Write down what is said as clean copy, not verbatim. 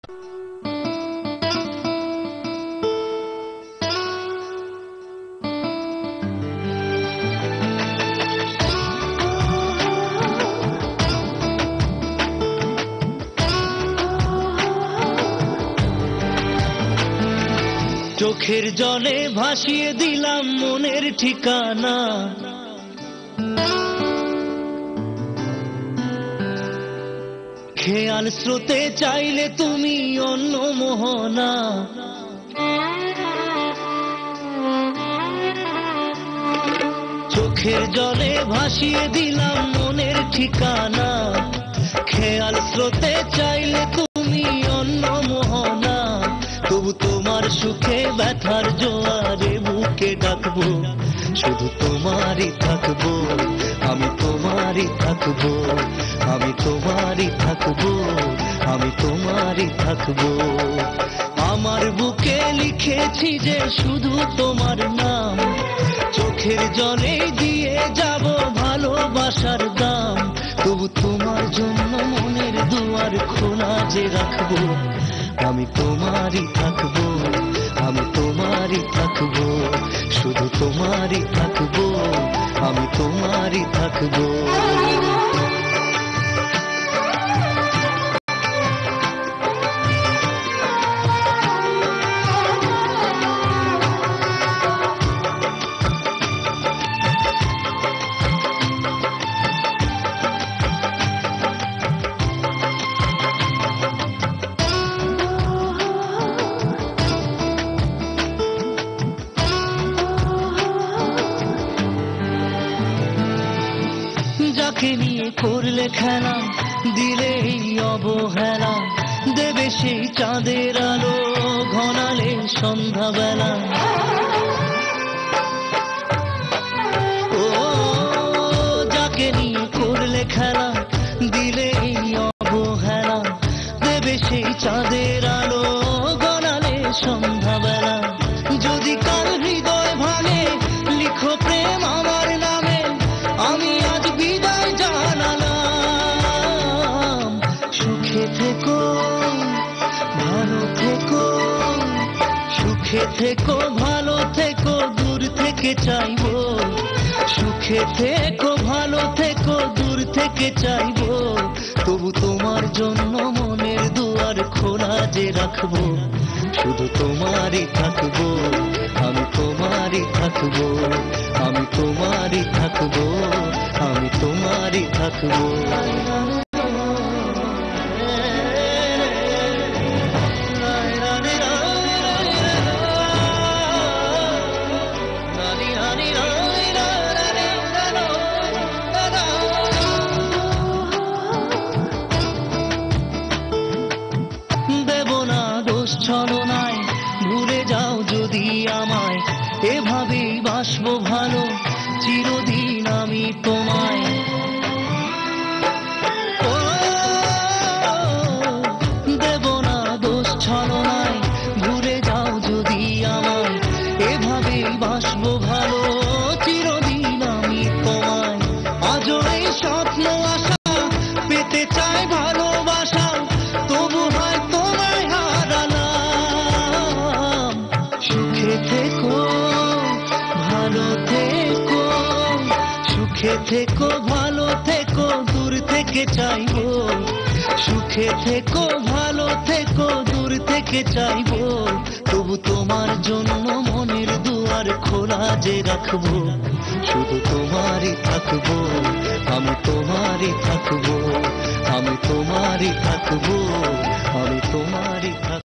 চোখের জলে ভাসিয়ে দিলাম মনের ঠিকানা, খেয়াল স্রোতে চাইলে তুমি অন্য মোহনা। চোখের জলে ভাসিয়ে দিলাম মনের ঠিকানা, খেয়াল স্রোতে চাইলে তুমি অন্য মোহনা। তবু তোমার সুখে ব্যথার জোয়ারে বুকে ডাকবো, শুধু তোমারই থাকবো, আমি তোমারই থাকবো, আমি তোমারই থাকবো, আমি তোমারই থাকবো। আমার বুকে লিখেছি যে শুধু তোমার নাম, চোখের জলে দিয়ে যাব ভালোবাসার দাম। তবু তোমার জন্য মনের দুয়ার খোলা যে রাখবো, আমি তোমারই থাকবো, আমি তোমারই থাকবো, শুধু তোমারই থাকবো, আমি তোমারই থাকবো। যাকে নিয়ে করলে খেলা, দিলে এই অবহেলা, দেবে সেই চাঁদের আলো ঘনালে সন্ধ্যাবেলা। ও যাকে নিয়ে করলে খেলা, দিলে এই অবহেলা, দেবে সেই চাঁদের আলো ঘনালে সন্ধ্যাবেলা। যদি কার হৃদয় ভাঙে লিখো প্রেম আমার নামে, আমি আজ বিদায় জানালাম। সুখে থেকো ভালো থেকো, সুখে থেকো ভালো থেকো, দূর থেকে চাইবো। সুখে থেকো ভালো থেকো, দূর থেকে চাইবো। তবু তোমার জন্য মনের দুয়ার খোলা যে রাখবো, শুধু তোমারই থাকবো, আমি তোমারই থাকবো, আমি তোমারই থাকবো, আমি তোমারই থাকবো। দেব না দোষ ছলনায়, ভুলে যাও যদি আমায়, এভাবেই বাসবো ভালো চিরদিন আমি তোমায়। ও দেব না দোষ ছলনায়, ভুলে যাও যদি আমায়, এভাবেই বাসবো ভালো চিরদিন আমি তোমায়। আজও এই স্বপ্ন আশা পেতে চাই ভালোবাসা, তবু হয় তোমায় হারালাম। সুখে থেকো ভালো থেকো, সুখে থেকো ভালো থেকো, দূর থেকে চাইবো। সুখে থেকো ভালো থেকো, দূর থেকে চাইবো। তবু তোমার জন্য মনের দুয়ার খোলা যে রাখবো, শুধু তোমারই থাকবো, আমি তোমারই থাকবো, আমি তোমারই থাকবো, আমি তোমারই থাকবো।